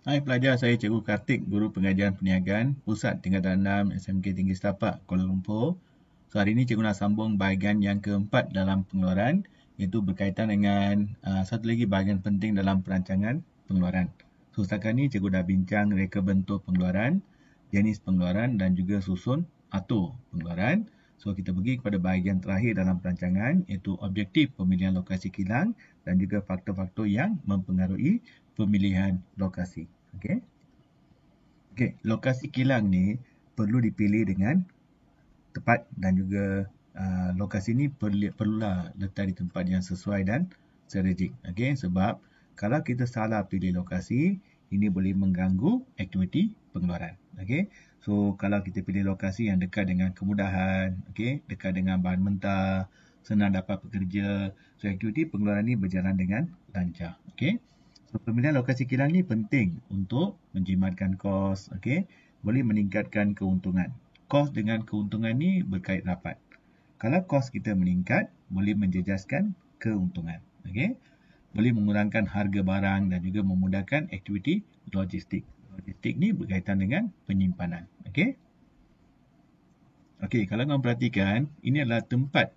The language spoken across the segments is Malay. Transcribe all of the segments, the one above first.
Hai pelajar, saya Cikgu Kartik, Guru Pengajian Perniagaan, Pusat Tingkatan 6 SMK Tinggi Setapak, Kuala Lumpur. So, hari ini Cikgu nak sambung bahagian yang keempat dalam pengeluaran, iaitu berkaitan dengan satu lagi bahagian penting dalam perancangan pengeluaran. So, setakat ni Cikgu dah bincang reka bentuk pengeluaran, jenis pengeluaran dan juga susun atur pengeluaran. So, kita pergi kepada bahagian terakhir dalam perancangan, iaitu objektif pemilihan lokasi kilang dan juga faktor-faktor yang mempengaruhi pemilihan lokasi. Okey. Okey, lokasi kilang ni perlu dipilih dengan tepat dan juga lokasi ni perlulah letak di tempat yang sesuai dan strategik. Okey, sebab kalau kita salah pilih lokasi, ini boleh mengganggu aktiviti pengeluaran. Okey. So, kalau kita pilih lokasi yang dekat dengan kemudahan, okey, dekat dengan bahan mentah, senang dapat bekerja, so aktiviti pengeluaran ni berjalan dengan lancar. Okey. So, pemilihan lokasi kilang ni penting untuk menjimatkan kos, okey, boleh meningkatkan keuntungan. Kos dengan keuntungan ni berkait rapat. Kalau kos kita meningkat, boleh menjejaskan keuntungan. Okey, boleh mengurangkan harga barang dan juga memudahkan aktiviti logistik. Logistik ni berkaitan dengan penyimpanan. Okey. Okey, kalau kamu perhatikan, ini adalah tempat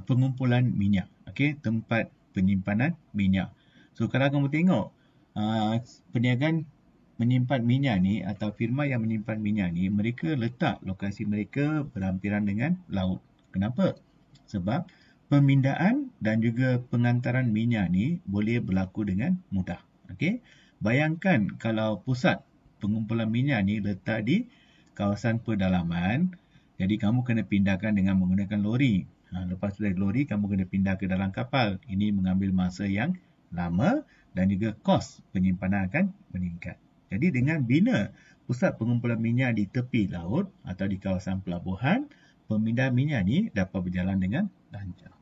pengumpulan minyak. Okey, tempat penyimpanan minyak. So, kalau kamu tengok, perniagaan menyimpan minyak ni atau firma yang menyimpan minyak ni, mereka letak lokasi mereka berhampiran dengan laut. Kenapa? Sebab pemindaan dan juga pengantaran minyak ni boleh berlaku dengan mudah. Okey. Bayangkan kalau pusat pengumpulan minyak ni letak di kawasan pedalaman, jadi kamu kena pindahkan dengan menggunakan lori. Lepas dari lori, kamu kena pindah ke dalam kapal. Ini mengambil masa yang lama dan juga kos penyimpanan akan meningkat. Jadi dengan bina pusat pengumpulan minyak di tepi laut atau di kawasan pelabuhan, pemindahan minyak ni dapat berjalan dengan lancar.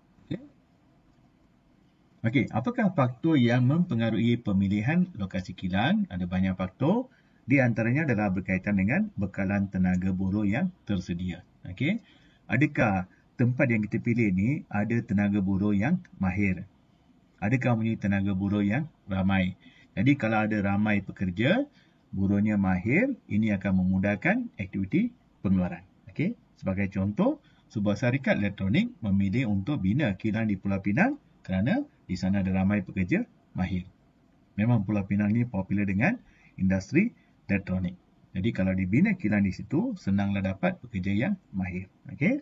Okey, apakah faktor yang mempengaruhi pemilihan lokasi kilang? Ada banyak faktor. Di antaranya adalah berkaitan dengan bekalan tenaga buruh yang tersedia. Okey, adakah tempat yang kita pilih ni ada tenaga buruh yang mahir? Adakah mempunyai tenaga buruh yang ramai? Jadi kalau ada ramai pekerja, buruhnya mahir, ini akan memudahkan aktiviti pengeluaran. Okey, sebagai contoh, sebuah syarikat elektronik memilih untuk bina kilang di Pulau Pinang kerana di sana ada ramai pekerja mahir. Memang Pulau Pinang ni popular dengan industri elektronik. Jadi kalau dibina kilang di situ, senanglah dapat pekerja yang mahir. Okey.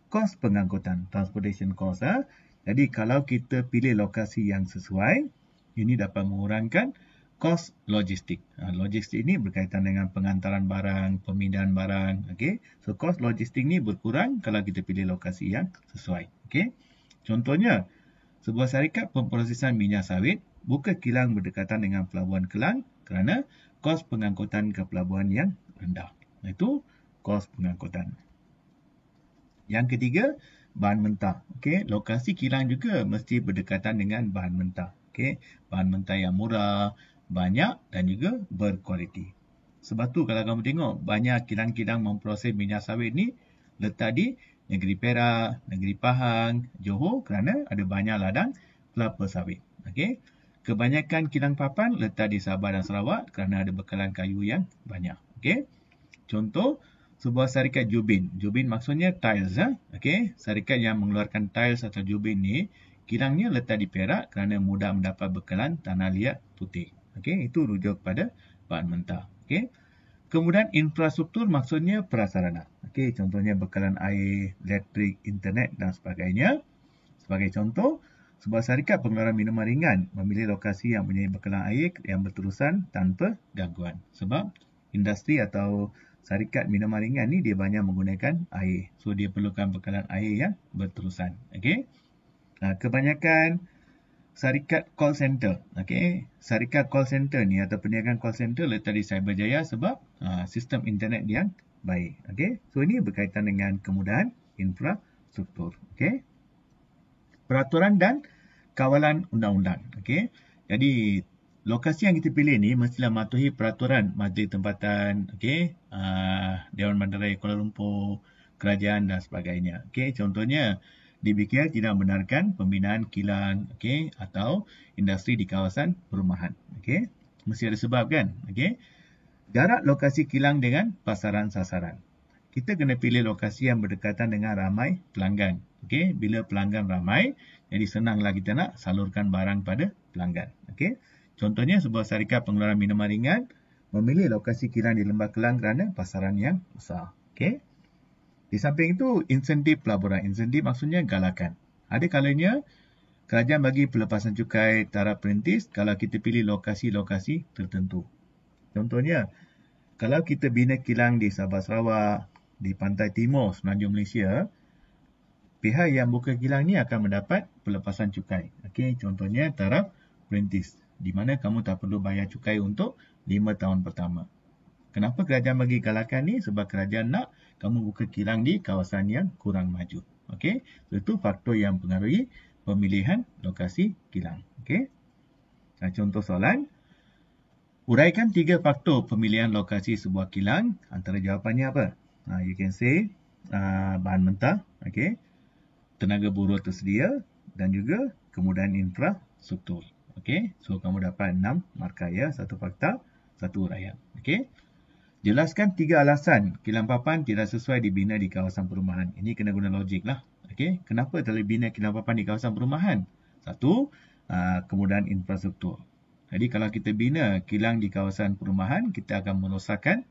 Kos pengangkutan, transportation cost. Jadi kalau kita pilih lokasi yang sesuai, ini dapat mengurangkan kos logistik. Logistik ini berkaitan dengan pengantaran barang, pemindahan barang. Okey. So kos logistik ni berkurang kalau kita pilih lokasi yang sesuai. Okey. Contohnya, sebuah syarikat pemprosesan minyak sawit buka kilang berdekatan dengan Pelabuhan Kelang kerana kos pengangkutan ke pelabuhan yang rendah. Itu kos pengangkutan. Yang ketiga, bahan mentah. Okey, lokasi kilang juga mesti berdekatan dengan bahan mentah. Okey, bahan mentah yang murah, banyak dan juga berkualiti. Sebab tu kalau kamu tengok banyak kilang-kilang memproses minyak sawit ni letak di negeri Perak, negeri Pahang, Johor kerana ada banyak ladang kelapa sawit. Okey. Kebanyakan kilang papan letak di Sabah dan Sarawak kerana ada bekalan kayu yang banyak. Okey. Contoh, sebuah syarikat jubin. Jubin maksudnya tiles. Okey. Syarikat yang mengeluarkan tiles atau jubin ni, kilangnya letak di Perak kerana mudah mendapat bekalan tanah liat putih. Okey. Itu rujuk pada bahan mentah. Okey. Kemudian infrastruktur maksudnya prasarana. Okey, contohnya bekalan air, elektrik, internet dan sebagainya. Sebagai contoh, sebuah syarikat pengeluaran minuman ringan memilih lokasi yang mempunyai bekalan air yang berterusan tanpa gangguan. Sebab industri atau syarikat minuman ringan ni dia banyak menggunakan air. So dia perlukan bekalan air yang berterusan. Okey. Kebanyakan syarikat call center. Okey, syarikat call center ni atau perniagaan call center letak di Cyberjaya sebab sistem internet yang baik. Okey, so ini berkaitan dengan kemudahan infrastruktur. Okey, peraturan dan kawalan undang-undang. Okey, jadi lokasi yang kita pilih ni mestilah mematuhi peraturan Majlis Tempatan, okey, Dewan Bandaraya Kuala Lumpur, kerajaan dan sebagainya. Okey, contohnya di BKL tidak membenarkan pembinaan kilang, okey, atau industri di kawasan perumahan. Okey. Mesti ada sebab kan? Okey. Jarak lokasi kilang dengan pasaran sasaran. Kita kena pilih lokasi yang berdekatan dengan ramai pelanggan. Okey, bila pelanggan ramai, jadi senanglah kita nak salurkan barang pada pelanggan. Okey. Contohnya sebuah syarikat pengeluaran minuman ringan memilih lokasi kilang di Lembah Kelang kerana pasaran yang besar. Okey. Di samping itu, insentif pelaburan. Insentif maksudnya galakan. Ada kalanya kerajaan bagi pelepasan cukai taraf perintis kalau kita pilih lokasi-lokasi tertentu. Contohnya, kalau kita bina kilang di Sabah Sarawak, di pantai timur Semenanjung Malaysia, pihak yang buka kilang ni akan mendapat pelepasan cukai. Okey, contohnya taraf perintis, di mana kamu tak perlu bayar cukai untuk 5 tahun pertama. Kenapa kerajaan bagi galakan ni? Sebab kerajaan nak kamu buka kilang di kawasan yang kurang maju. Okey, itu faktor yang mempengaruhi pemilihan lokasi kilang. Okey. Contoh soalan. Uraikan 3 faktor pemilihan lokasi sebuah kilang. Antara jawapannya apa? You can say bahan mentah, okay, tenaga buruh tersedia dan juga kemudahan infrastruktur. Okay, so kamu dapat 6 markah ya, 1 fakta, 1 uraian. Okay. Jelaskan 3 alasan kilang papan tidak sesuai dibina di kawasan perumahan. Ini kena guna logik lah. Okay. Kenapa tak boleh bina kilang papan di kawasan perumahan? 1, kemudahan infrastruktur. Jadi kalau kita bina kilang di kawasan perumahan, kita akan merosakkan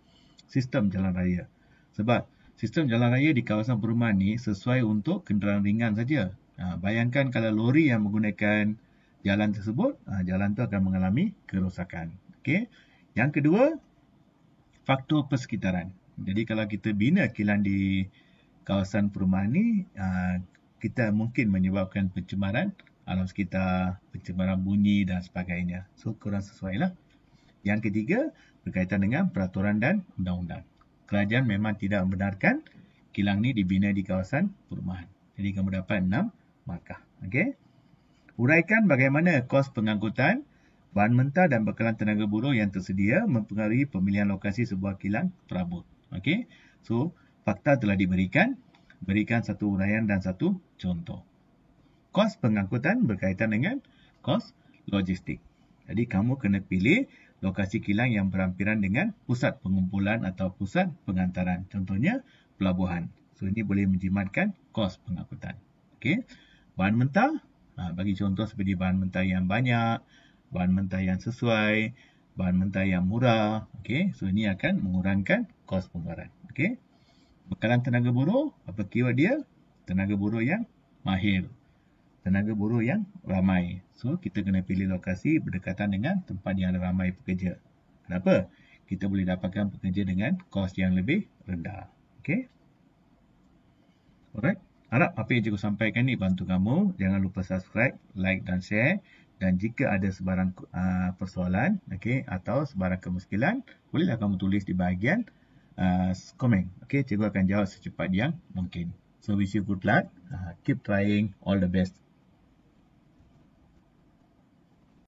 sistem jalan raya. Sebab sistem jalan raya di kawasan perumahan ni sesuai untuk kenderaan ringan saja. Bayangkan kalau lori yang menggunakan jalan tersebut, jalan tu akan mengalami kerosakan. Okay. Yang kedua, faktor persekitaran. Jadi kalau kita bina kilang di kawasan perumahan ni, kita mungkin menyebabkan pencemaran alam sekitar, pencemaran bunyi dan sebagainya. So, kurang sesuai lah. Yang ketiga, berkaitan dengan peraturan dan undang-undang. Kerajaan memang tidak membenarkan kilang ni dibina di kawasan perumahan. Jadi, kamu dapat 6 markah. Okay? Uraikan bagaimana kos pengangkutan, bahan mentah dan bekalan tenaga buruh yang tersedia mempengaruhi pemilihan lokasi sebuah kilang perabot. Okay? So, fakta telah diberikan. Berikan 1 uraian dan 1 contoh. Kos pengangkutan berkaitan dengan kos logistik. Jadi kamu kena pilih lokasi kilang yang berhampiran dengan pusat pengumpulan atau pusat pengantaran. Contohnya pelabuhan. So ini boleh menjimatkan kos pengangkutan. Okey. Bahan mentah, bagi contoh seperti bahan mentah yang banyak, bahan mentah yang sesuai, bahan mentah yang murah. Okey. So ini akan mengurangkan kos pengeluaran. Okey. Bekalan tenaga buruh, apa keyword dia? Tenaga buruh yang mahir. Tenaga buruh yang ramai. So, kita kena pilih lokasi berdekatan dengan tempat yang ada ramai pekerja. Kenapa? Kita boleh dapatkan pekerja dengan kos yang lebih rendah. Okay? Alright. Harap apa yang cikgu sampaikan ni bantu kamu. Jangan lupa subscribe, like dan share. Dan jika ada sebarang persoalan, okay, atau sebarang kemuskilan, bolehlah kamu tulis di bahagian komen. Okay, cikgu akan jawab secepat yang mungkin. So, wish you good luck. Keep trying. All the best.